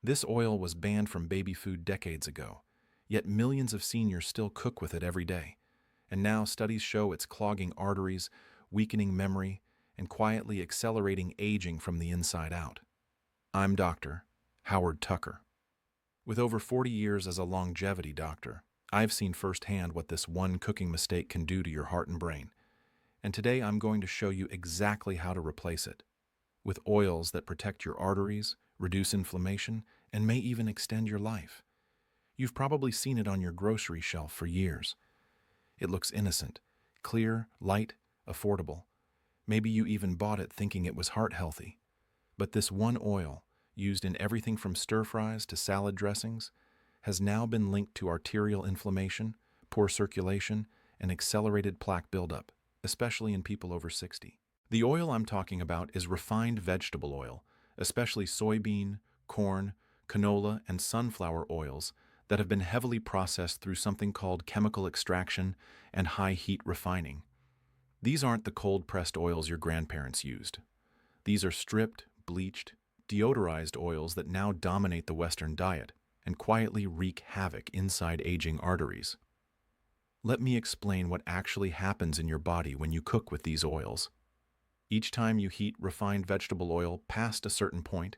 This oil was banned from baby food decades ago, yet millions of seniors still cook with it every day. And now studies show it's clogging arteries, weakening memory, and quietly accelerating aging from the inside out. I'm Dr. Howard Tucker. With over 40 years as a longevity doctor, I've seen firsthand what this one cooking mistake can do to your heart and brain. And today I'm going to show you exactly how to replace it with oils that protect your arteries, reduce inflammation, and may even extend your life. You've probably seen it on your grocery shelf for years. It looks innocent, clear, light, affordable. Maybe you even bought it thinking it was heart healthy. But this one oil, used in everything from stir-fries to salad dressings, has now been linked to arterial inflammation, poor circulation, and accelerated plaque buildup, especially in people over 60. The oil I'm talking about is refined vegetable oil, especially soybean, corn, canola, and sunflower oils that have been heavily processed through something called chemical extraction and high-heat refining. These aren't the cold-pressed oils your grandparents used. These are stripped, bleached, deodorized oils that now dominate the Western diet and quietly wreak havoc inside aging arteries. Let me explain what actually happens in your body when you cook with these oils. Each time you heat refined vegetable oil past a certain point,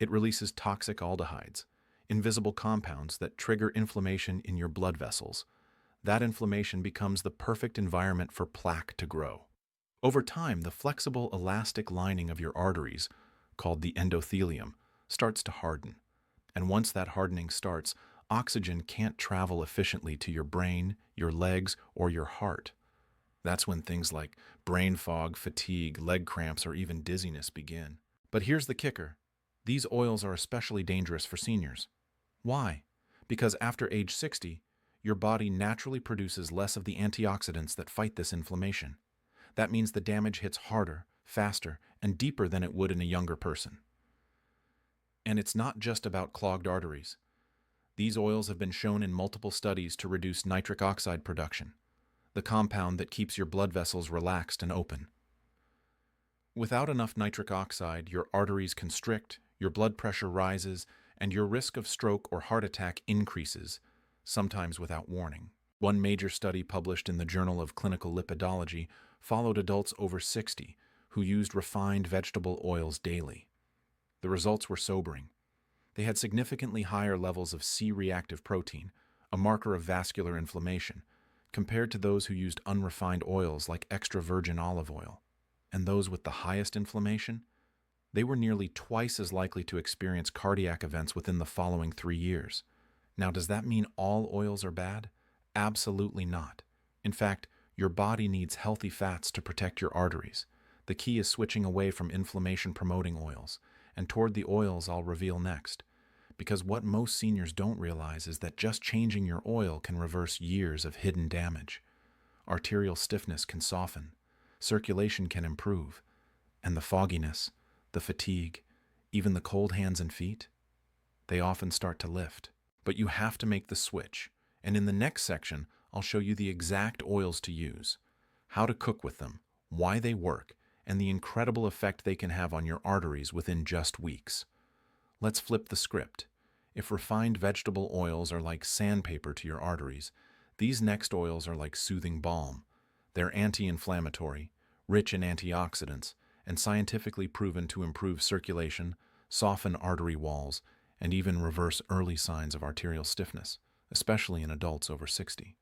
it releases toxic aldehydes, invisible compounds that trigger inflammation in your blood vessels. That inflammation becomes the perfect environment for plaque to grow. Over time, the flexible, elastic lining of your arteries, called the endothelium, starts to harden. And once that hardening starts, oxygen can't travel efficiently to your brain, your legs, or your heart. That's when things like brain fog, fatigue, leg cramps, or even dizziness begin. But here's the kicker. These oils are especially dangerous for seniors. Why? Because after age 60, your body naturally produces less of the antioxidants that fight this inflammation. That means the damage hits harder, faster, and deeper than it would in a younger person. And it's not just about clogged arteries. These oils have been shown in multiple studies to reduce nitric oxide production, the compound that keeps your blood vessels relaxed and open. Without enough nitric oxide, your arteries constrict, your blood pressure rises, and your risk of stroke or heart attack increases, sometimes without warning. One major study published in the Journal of Clinical Lipidology followed adults over 60 who used refined vegetable oils daily. The results were sobering. They had significantly higher levels of C-reactive protein, a marker of vascular inflammation, compared to those who used unrefined oils like extra virgin olive oil. And those with the highest inflammation? They were nearly twice as likely to experience cardiac events within the following 3 years. Now, does that mean all oils are bad? Absolutely not. In fact, your body needs healthy fats to protect your arteries. The key is switching away from inflammation-promoting oils and toward the oils I'll reveal next. Because what most seniors don't realize is that just changing your oil can reverse years of hidden damage. Arterial stiffness can soften, circulation can improve, and the fogginess, the fatigue, even the cold hands and feet, they often start to lift. But you have to make the switch, and in the next section, I'll show you the exact oils to use, how to cook with them, why they work, and the incredible effect they can have on your arteries within just weeks. Let's flip the script. If refined vegetable oils are like sandpaper to your arteries, these next oils are like soothing balm. They're anti-inflammatory, rich in antioxidants, and scientifically proven to improve circulation, soften artery walls, and even reverse early signs of arterial stiffness, especially in adults over 60.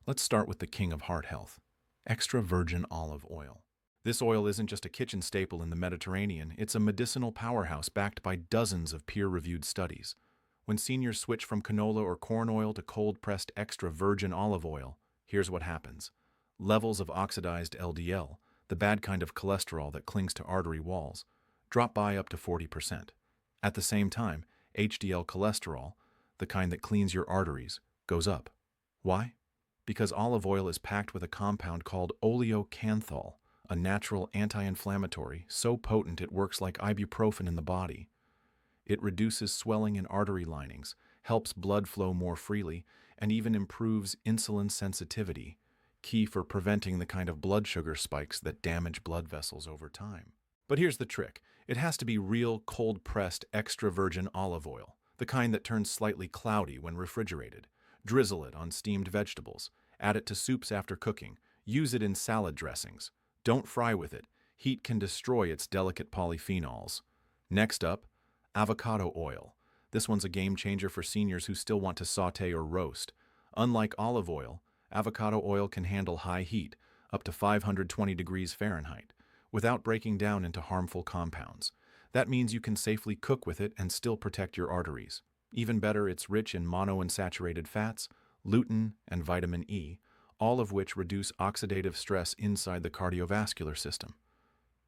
Let's start with the king of heart health, extra virgin olive oil. This oil isn't just a kitchen staple in the Mediterranean, it's a medicinal powerhouse backed by dozens of peer-reviewed studies. When seniors switch from canola or corn oil to cold-pressed extra virgin olive oil, here's what happens. Levels of oxidized LDL, the bad kind of cholesterol that clings to artery walls, drop by up to 40%. At the same time, HDL cholesterol, the kind that cleans your arteries, goes up. Why? Because olive oil is packed with a compound called oleocanthal, a natural anti-inflammatory, so potent it works like ibuprofen in the body. It reduces swelling in artery linings, helps blood flow more freely, and even improves insulin sensitivity, key for preventing the kind of blood sugar spikes that damage blood vessels over time. But here's the trick. It has to be real, cold-pressed, extra virgin olive oil, the kind that turns slightly cloudy when refrigerated. Drizzle it on steamed vegetables. Add it to soups after cooking. Use it in salad dressings. Don't fry with it. Heat can destroy its delicate polyphenols. Next up, avocado oil. This one's a game changer for seniors who still want to saute or roast. Unlike olive oil, avocado oil can handle high heat, up to 520 degrees Fahrenheit, without breaking down into harmful compounds. That means you can safely cook with it and still protect your arteries. Even better, it's rich in monounsaturated fats, lutein, and vitamin E, all of which reduce oxidative stress inside the cardiovascular system.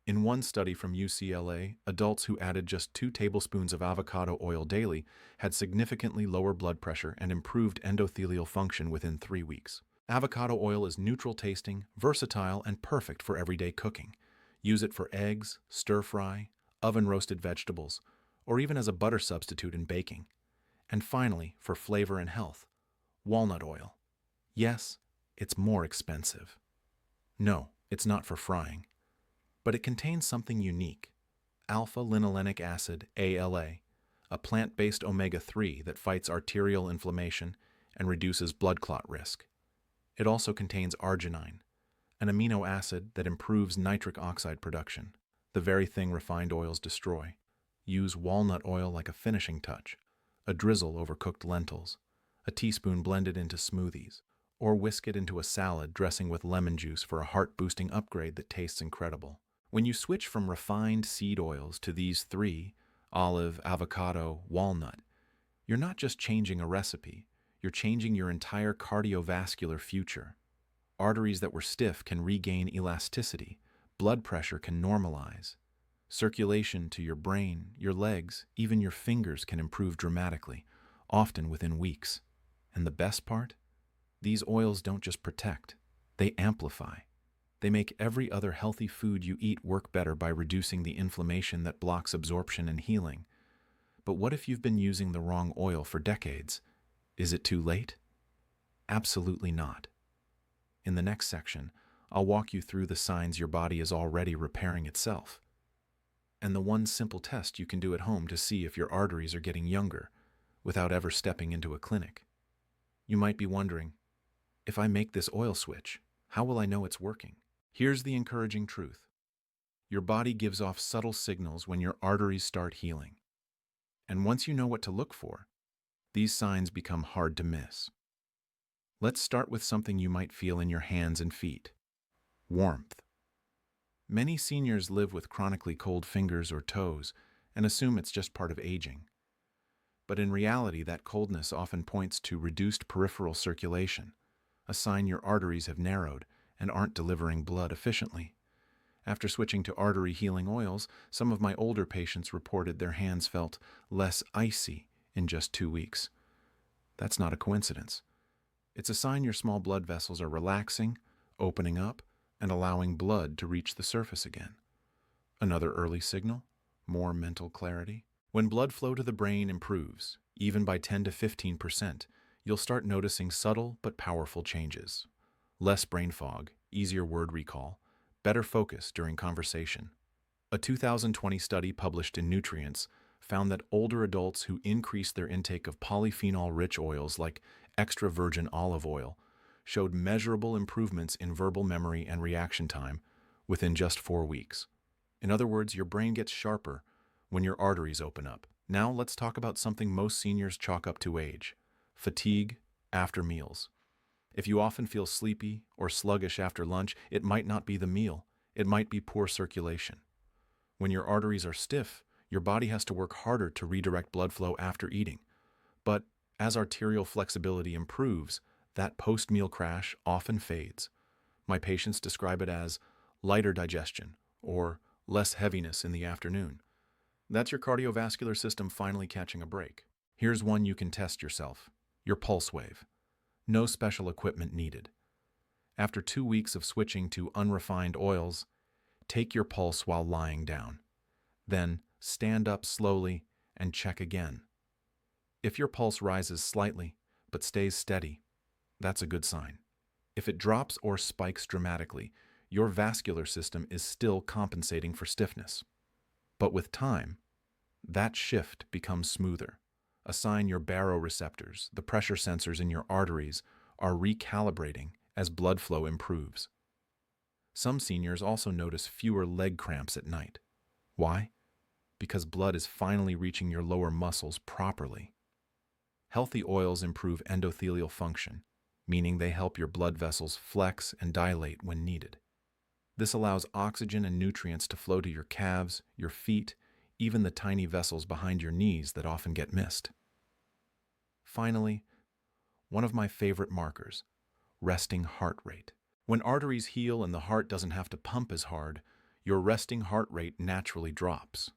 In one study from UCLA, adults who added just 2 tablespoons of avocado oil daily had significantly lower blood pressure and improved endothelial function within 3 weeks. Avocado oil is neutral tasting, versatile, and perfect for everyday cooking. Use it for eggs, stir-fry, oven-roasted vegetables, or even as a butter substitute in baking. And finally, for flavor and health, walnut oil. Yes, it's more expensive. No, it's not for frying. But it contains something unique, alpha-linolenic acid, ALA, a plant-based omega-3 that fights arterial inflammation and reduces blood clot risk. It also contains arginine, an amino acid that improves nitric oxide production, the very thing refined oils destroy. Use walnut oil like a finishing touch, a drizzle over cooked lentils, a teaspoon blended into smoothies, or whisk it into a salad dressing with lemon juice for a heart-boosting upgrade that tastes incredible. When you switch from refined seed oils to these 3, olive, avocado, walnut, you're not just changing a recipe, you're changing your entire cardiovascular future. Arteries that were stiff can regain elasticity, blood pressure can normalize. Circulation to your brain, your legs, even your fingers can improve dramatically, often within weeks. And the best part? These oils don't just protect, they amplify. They make every other healthy food you eat work better by reducing the inflammation that blocks absorption and healing. But what if you've been using the wrong oil for decades? Is it too late? Absolutely not. In the next section, I'll walk you through the signs your body is already repairing itself, and the one simple test you can do at home to see if your arteries are getting younger without ever stepping into a clinic. You might be wondering, if I make this oil switch, how will I know it's working? Here's the encouraging truth. Your body gives off subtle signals when your arteries start healing. And once you know what to look for, these signs become hard to miss. Let's start with something you might feel in your hands and feet. Warmth. Many seniors live with chronically cold fingers or toes and assume it's just part of aging. But in reality, that coldness often points to reduced peripheral circulation, a sign your arteries have narrowed and aren't delivering blood efficiently. After switching to artery-healing oils, some of my older patients reported their hands felt less icy in just 2 weeks. That's not a coincidence. It's a sign your small blood vessels are relaxing, opening up, and allowing blood to reach the surface again. Another early signal? More mental clarity. When blood flow to the brain improves, even by 10 to 15%, you'll start noticing subtle but powerful changes. Less brain fog, easier word recall, better focus during conversation. A 2020 study published in Nutrients found that older adults who increased their intake of polyphenol-rich oils like extra virgin olive oil showed measurable improvements in verbal memory and reaction time within just 4 weeks. In other words, your brain gets sharper when your arteries open up. Now let's talk about something most seniors chalk up to age: fatigue after meals. If you often feel sleepy or sluggish after lunch, it might not be the meal. It might be poor circulation. When your arteries are stiff, your body has to work harder to redirect blood flow after eating. But as arterial flexibility improves, that post-meal crash often fades. My patients describe it as lighter digestion or less heaviness in the afternoon. That's your cardiovascular system finally catching a break. Here's one you can test yourself: your pulse wave. No special equipment needed. After 2 weeks of switching to unrefined oils, take your pulse while lying down. Then stand up slowly and check again. If your pulse rises slightly but stays steady, that's a good sign. If it drops or spikes dramatically, your vascular system is still compensating for stiffness. But with time, that shift becomes smoother, a sign your baroreceptors, the pressure sensors in your arteries, are recalibrating as blood flow improves. Some seniors also notice fewer leg cramps at night. Why? Because blood is finally reaching your lower muscles properly. Healthy oils improve endothelial function, meaning they help your blood vessels flex and dilate when needed. This allows oxygen and nutrients to flow to your calves, your feet, even the tiny vessels behind your knees that often get missed. Finally, one of my favorite markers, resting heart rate. When arteries heal and the heart doesn't have to pump as hard, your resting heart rate naturally drops.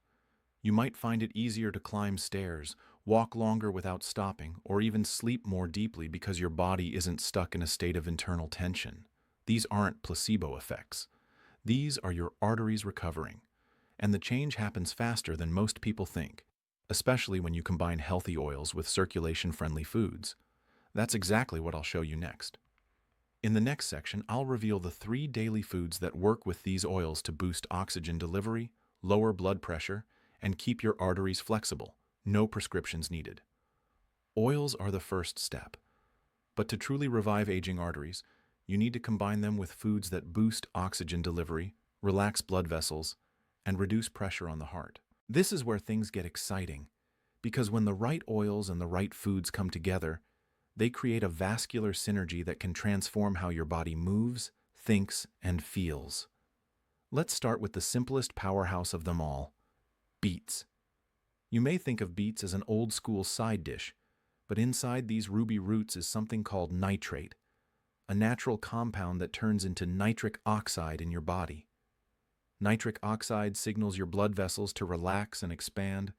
You might find it easier to climb stairs, walk longer without stopping, or even sleep more deeply because your body isn't stuck in a state of internal tension. These aren't placebo effects. These are your arteries recovering, and the change happens faster than most people think, especially when you combine healthy oils with circulation-friendly foods. That's exactly what I'll show you next. In the next section, I'll reveal the 3 daily foods that work with these oils to boost oxygen delivery, lower blood pressure, and keep your arteries flexible. No prescriptions needed. Oils are the first step, but to truly revive aging arteries, you need to combine them with foods that boost oxygen delivery, relax blood vessels, and reduce pressure on the heart. This is where things get exciting, because when the right oils and the right foods come together, they create a vascular synergy that can transform how your body moves, thinks, and feels. Let's start with the simplest powerhouse of them all, beets. You may think of beets as an old-school side dish, but inside these ruby roots is something called nitrate, a natural compound that turns into nitric oxide in your body. Nitric oxide signals your blood vessels to relax and expand,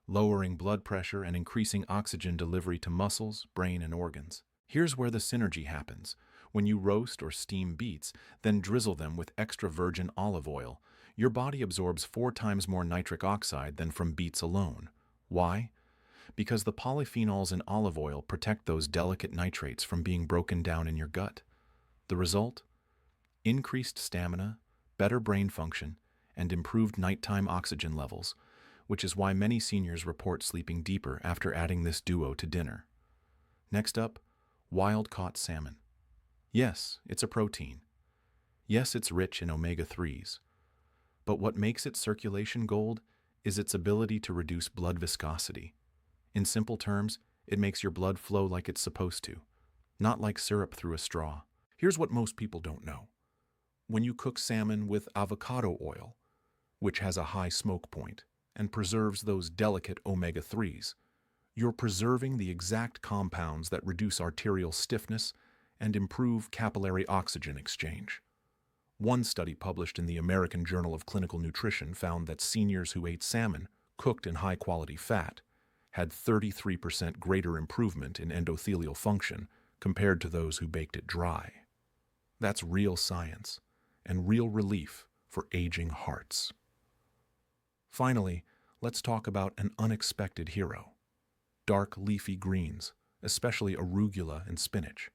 lowering blood pressure and increasing oxygen delivery to muscles, brain, and organs. Here's where the synergy happens. When you roast or steam beets, then drizzle them with extra virgin olive oil, your body absorbs 4 times more nitric oxide than from beets alone. Why? Because the polyphenols in olive oil protect those delicate nitrates from being broken down in your gut. The result? Increased stamina, better brain function, and improved nighttime oxygen levels, which is why many seniors report sleeping deeper after adding this duo to dinner. Next up, wild-caught salmon. Yes, it's a protein. Yes, it's rich in omega-3s. But what makes it circulation gold is its ability to reduce blood viscosity. In simple terms, it makes your blood flow like it's supposed to, not like syrup through a straw. Here's what most people don't know. When you cook salmon with avocado oil, which has a high smoke point and preserves those delicate omega-3s, you're preserving the exact compounds that reduce arterial stiffness and improve capillary oxygen exchange. One study published in the American Journal of Clinical Nutrition found that seniors who ate salmon, cooked in high-quality fat, had 33% greater improvement in endothelial function compared to those who baked it dry. That's real science and real relief for aging hearts. Finally, let's talk about an unexpected hero: dark leafy greens, especially arugula and spinach.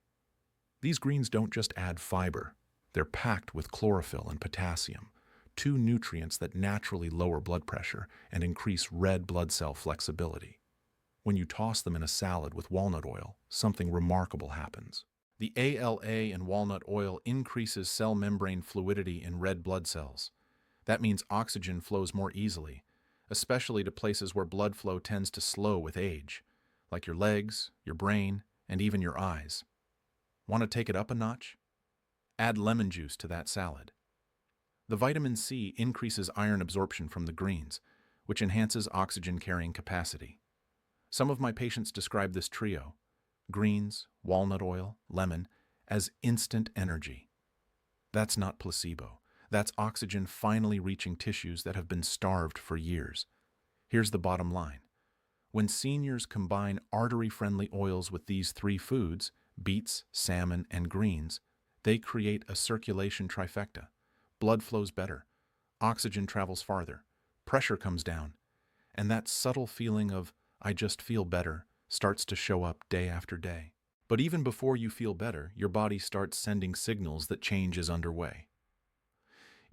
These greens don't just add fiber, they're packed with chlorophyll and potassium, 2 nutrients that naturally lower blood pressure and increase red blood cell flexibility. When you toss them in a salad with walnut oil, something remarkable happens. The ALA in walnut oil increases cell membrane fluidity in red blood cells. That means oxygen flows more easily, especially to places where blood flow tends to slow with age, like your legs, your brain, and even your eyes. Want to take it up a notch? Add lemon juice to that salad. The vitamin C increases iron absorption from the greens, which enhances oxygen carrying capacity. Some of my patients describe this trio, greens, walnut oil, lemon, as instant energy. That's not placebo. That's oxygen finally reaching tissues that have been starved for years. Here's the bottom line. When seniors combine artery-friendly oils with these 3 foods, beets, salmon, and greens, they create a circulation trifecta. Blood flows better, oxygen travels farther, pressure comes down, and that subtle feeling of "I just feel better" starts to show up day after day. But even before you feel better, your body starts sending signals that change is underway.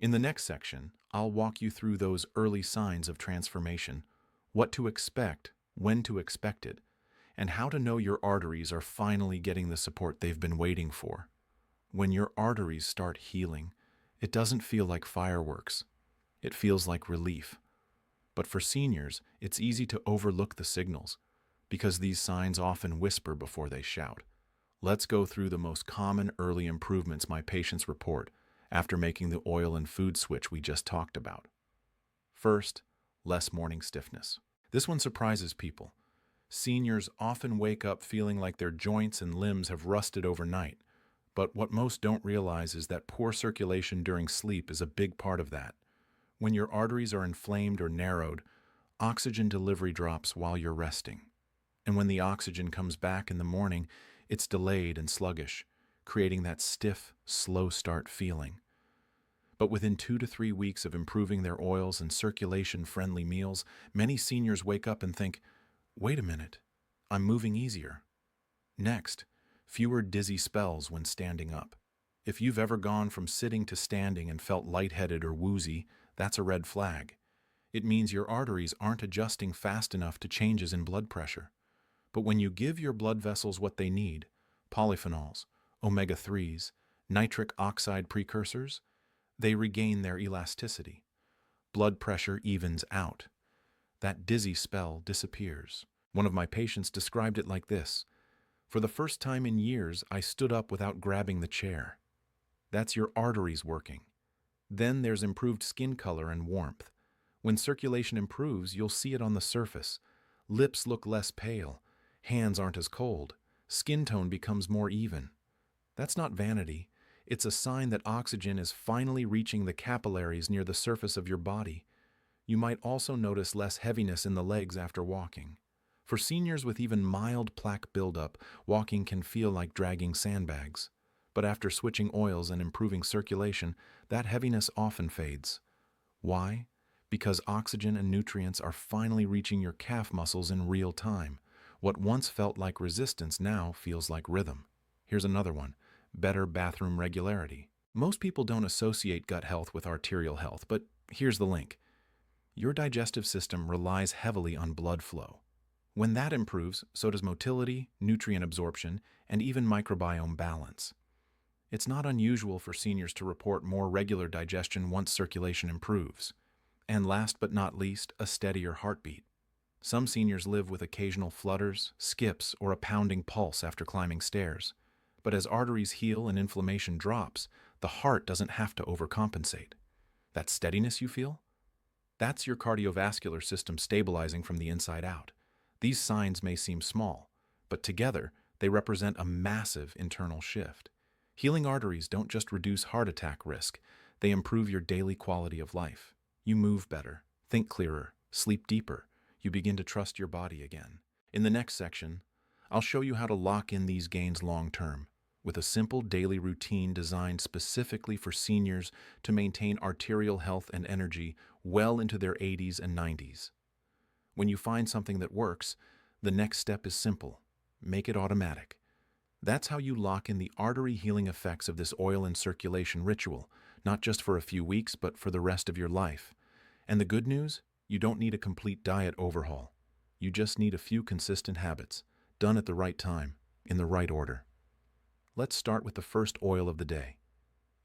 In the next section, I'll walk you through those early signs of transformation, what to expect, when to expect it, and how to know your arteries are finally getting the support they've been waiting for. When your arteries start healing, it doesn't feel like fireworks. It feels like relief. But for seniors, it's easy to overlook the signals, because these signs often whisper before they shout. Let's go through the most common early improvements my patients report after making the oil and food switch we just talked about. First, less morning stiffness. This one surprises people. Seniors often wake up feeling like their joints and limbs have rusted overnight, but what most don't realize is that poor circulation during sleep is a big part of that. When your arteries are inflamed or narrowed, oxygen delivery drops while you're resting. And when the oxygen comes back in the morning, it's delayed and sluggish, creating that stiff, slow start feeling. But within 2 to 3 weeks of improving their oils and circulation-friendly meals, many seniors wake up and think, wait a minute, I'm moving easier. Next, fewer dizzy spells when standing up. If you've ever gone from sitting to standing and felt lightheaded or woozy, that's a red flag. It means your arteries aren't adjusting fast enough to changes in blood pressure. But when you give your blood vessels what they need, polyphenols, omega-3s, nitric oxide precursors, they regain their elasticity. Blood pressure evens out. That dizzy spell disappears. One of my patients described it like this: for the first time in years, I stood up without grabbing the chair. That's your arteries working. Then there's improved skin color and warmth. When circulation improves, you'll see it on the surface. Lips look less pale. Hands aren't as cold. Skin tone becomes more even. That's not vanity. It's a sign that oxygen is finally reaching the capillaries near the surface of your body. You might also notice less heaviness in the legs after walking. For seniors with even mild plaque buildup, walking can feel like dragging sandbags. But after switching oils and improving circulation, that heaviness often fades. Why? Because oxygen and nutrients are finally reaching your calf muscles in real time. What once felt like resistance now feels like rhythm. Here's another one: better bathroom regularity. Most people don't associate gut health with arterial health, but here's the link. Your digestive system relies heavily on blood flow. When that improves, so does motility, nutrient absorption, and even microbiome balance. It's not unusual for seniors to report more regular digestion once circulation improves. And last but not least, a steadier heartbeat. Some seniors live with occasional flutters, skips, or a pounding pulse after climbing stairs. But as arteries heal and inflammation drops, the heart doesn't have to overcompensate. That steadiness you feel? That's your cardiovascular system stabilizing from the inside out. These signs may seem small, but together they represent a massive internal shift. Healing arteries don't just reduce heart attack risk, they improve your daily quality of life. You move better, think clearer, sleep deeper. You begin to trust your body again. In the next section, I'll show you how to lock in these gains long-term, with a simple daily routine designed specifically for seniors to maintain arterial health and energy well into their 80s and 90s. When you find something that works, the next step is simple: make it automatic. That's how you lock in the artery healing effects of this oil and circulation ritual, not just for a few weeks, but for the rest of your life. And the good news? You don't need a complete diet overhaul. You just need a few consistent habits, done at the right time, in the right order. Let's start with the first oil of the day.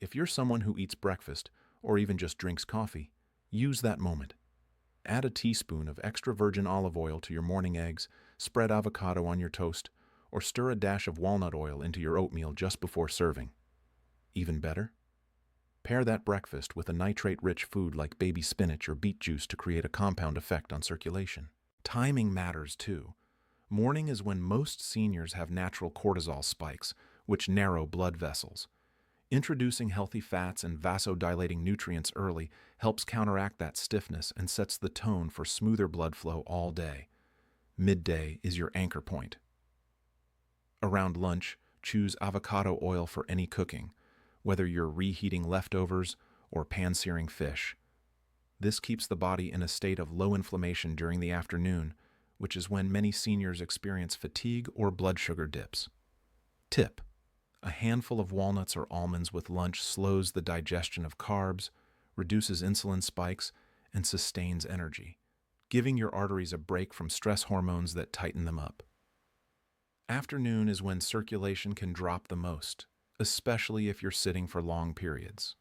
If you're someone who eats breakfast, or even just drinks coffee, use that moment. Add a teaspoon of extra virgin olive oil to your morning eggs, spread avocado on your toast, or stir a dash of walnut oil into your oatmeal just before serving. Even better? Pair that breakfast with a nitrate-rich food like baby spinach or beet juice to create a compound effect on circulation. Timing matters too. Morning is when most seniors have natural cortisol spikes, which narrow blood vessels. Introducing healthy fats and vasodilating nutrients early helps counteract that stiffness and sets the tone for smoother blood flow all day. Midday is your anchor point. Around lunch, choose avocado oil for any cooking, whether you're reheating leftovers or pan-searing fish. This keeps the body in a state of low inflammation during the afternoon, which is when many seniors experience fatigue or blood sugar dips. Tip: a handful of walnuts or almonds with lunch slows the digestion of carbs, reduces insulin spikes, and sustains energy, giving your arteries a break from stress hormones that tighten them up. Afternoon is when circulation can drop the most, especially if you're sitting for long periods.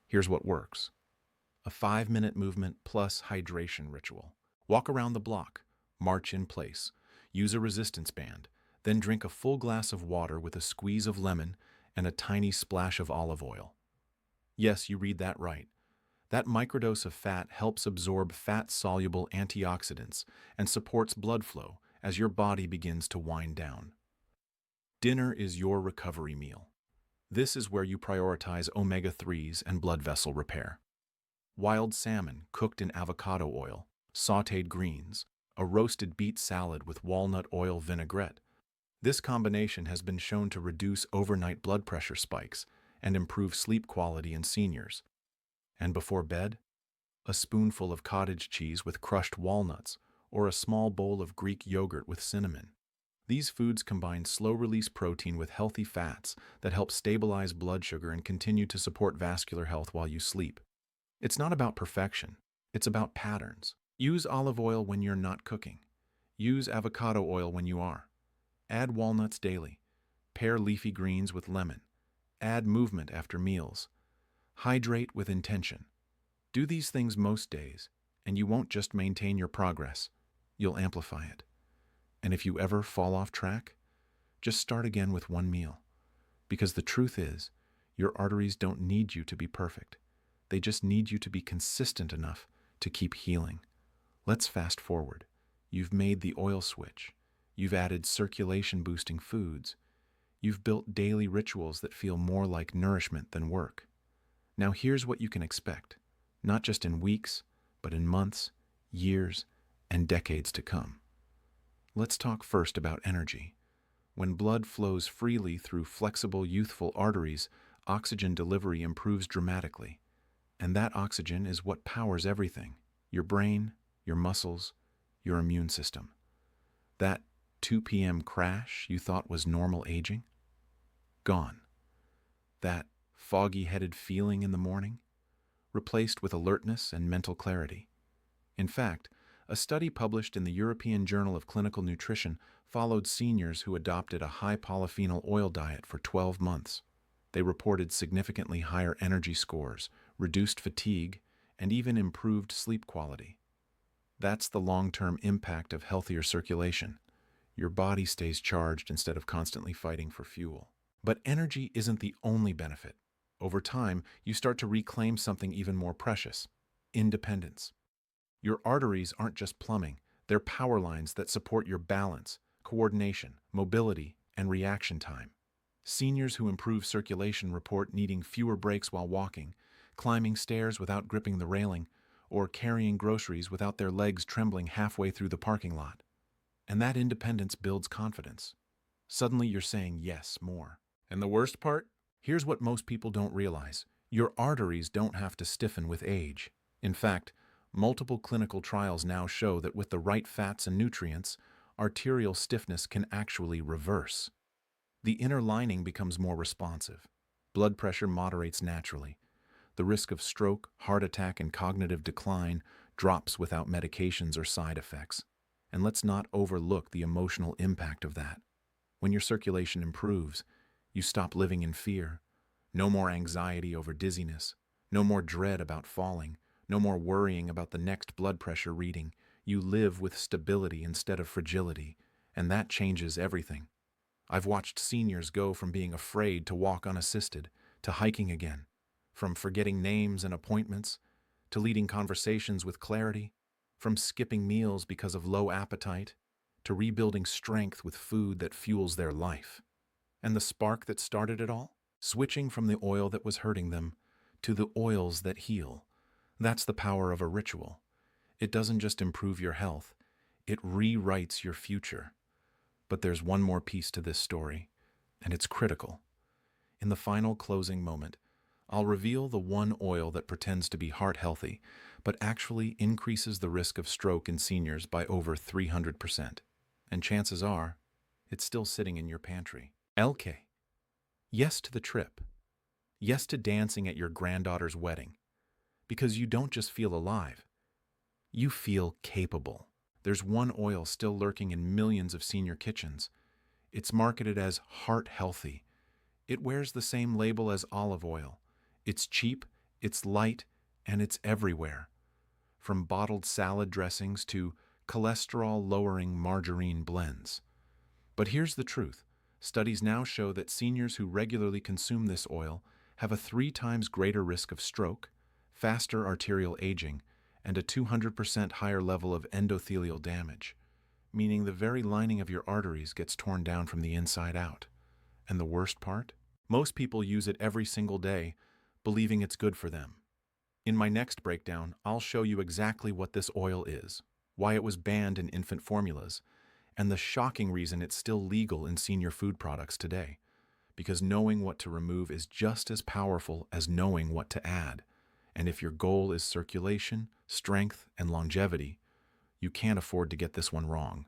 Here's what works. A 5-minute movement plus hydration ritual. Walk around the block, march in place, use a resistance band, then drink a full glass of water with a squeeze of lemon and a tiny splash of olive oil. Yes, you read that right. That microdose of fat helps absorb fat-soluble antioxidants and supports blood flow as your body begins to wind down. Dinner is your recovery meal. This is where you prioritize omega-3s and blood vessel repair. Wild salmon cooked in avocado oil, sautéed greens, a roasted beet salad with walnut oil vinaigrette. This combination has been shown to reduce overnight blood pressure spikes and improve sleep quality in seniors. And before bed, a spoonful of cottage cheese with crushed walnuts or a small bowl of Greek yogurt with cinnamon. These foods combine slow-release protein with healthy fats that help stabilize blood sugar and continue to support vascular health while you sleep. It's not about perfection, it's about patterns. Use olive oil when you're not cooking. Use avocado oil when you are. Add walnuts daily. Pair leafy greens with lemon. Add movement after meals. Hydrate with intention. Do these things most days, and you won't just maintain your progress, you'll amplify it. And if you ever fall off track, just start again with one meal. Because the truth is, your arteries don't need you to be perfect. They just need you to be consistent enough to keep healing. Let's fast forward. You've made the oil switch. You've added circulation-boosting foods. You've built daily rituals that feel more like nourishment than work. Now here's what you can expect, not just in weeks, but in months, years, and decades to come. Let's talk first about energy. When blood flows freely through flexible, youthful arteries, oxygen delivery improves dramatically. And that oxygen is what powers everything: your brain, your muscles, your immune system. That 2 p.m. crash you thought was normal aging? Gone. That foggy-headed feeling in the morning? Replaced with alertness and mental clarity. In fact, a study published in the European Journal of Clinical Nutrition followed seniors who adopted a high polyphenol oil diet for 12 months. They reported significantly higher energy scores, reduced fatigue, and even improved sleep quality. That's the long-term impact of healthier circulation. Your body stays charged instead of constantly fighting for fuel. But energy isn't the only benefit. Over time, you start to reclaim something even more precious: independence. Your arteries aren't just plumbing, they're power lines that support your balance, coordination, mobility, and reaction time. Seniors who improve circulation report needing fewer breaks while walking, climbing stairs without gripping the railing, or carrying groceries without their legs trembling halfway through the parking lot. And that independence builds confidence. Suddenly you're saying yes more. And the worst part? Here's what most people don't realize. Your arteries don't have to stiffen with age. In fact, multiple clinical trials now show that with the right fats and nutrients, arterial stiffness can actually reverse. The inner lining becomes more responsive. Blood pressure moderates naturally. The risk of stroke, heart attack, and cognitive decline drops without medications or side effects. And let's not overlook the emotional impact of that. When your circulation improves, you stop living in fear. No more anxiety over dizziness. No more dread about falling. No more worrying about the next blood pressure reading. You live with stability instead of fragility, and that changes everything. I've watched seniors go from being afraid to walk unassisted, to hiking again, from forgetting names and appointments, to leading conversations with clarity, from skipping meals because of low appetite, to rebuilding strength with food that fuels their life. And the spark that started it all? Switching from the oil that was hurting them to the oils that heal. That's the power of a ritual. It doesn't just improve your health, it rewrites your future. But there's one more piece to this story, and it's critical. In the final closing moment, I'll reveal the one oil that pretends to be heart healthy, but actually increases the risk of stroke in seniors by over 300%. And chances are, it's still sitting in your pantry. LK. Yes to the trip. Yes to dancing at your granddaughter's wedding. Because you don't just feel alive, you feel capable. There's one oil still lurking in millions of senior kitchens. It's marketed as heart healthy. It wears the same label as olive oil. It's cheap, it's light, and it's everywhere. From bottled salad dressings to cholesterol-lowering margarine blends. But here's the truth. Studies now show that seniors who regularly consume this oil have a 3 times greater risk of stroke, faster arterial aging, and a 200% higher level of endothelial damage, meaning the very lining of your arteries gets torn down from the inside out. And the worst part? Most people use it every single day, believing it's good for them. In my next breakdown, I'll show you exactly what this oil is, why it was banned in infant formulas, and the shocking reason it's still legal in senior food products today. Because knowing what to remove is just as powerful as knowing what to add. And if your goal is circulation, strength, and longevity, you can't afford to get this one wrong.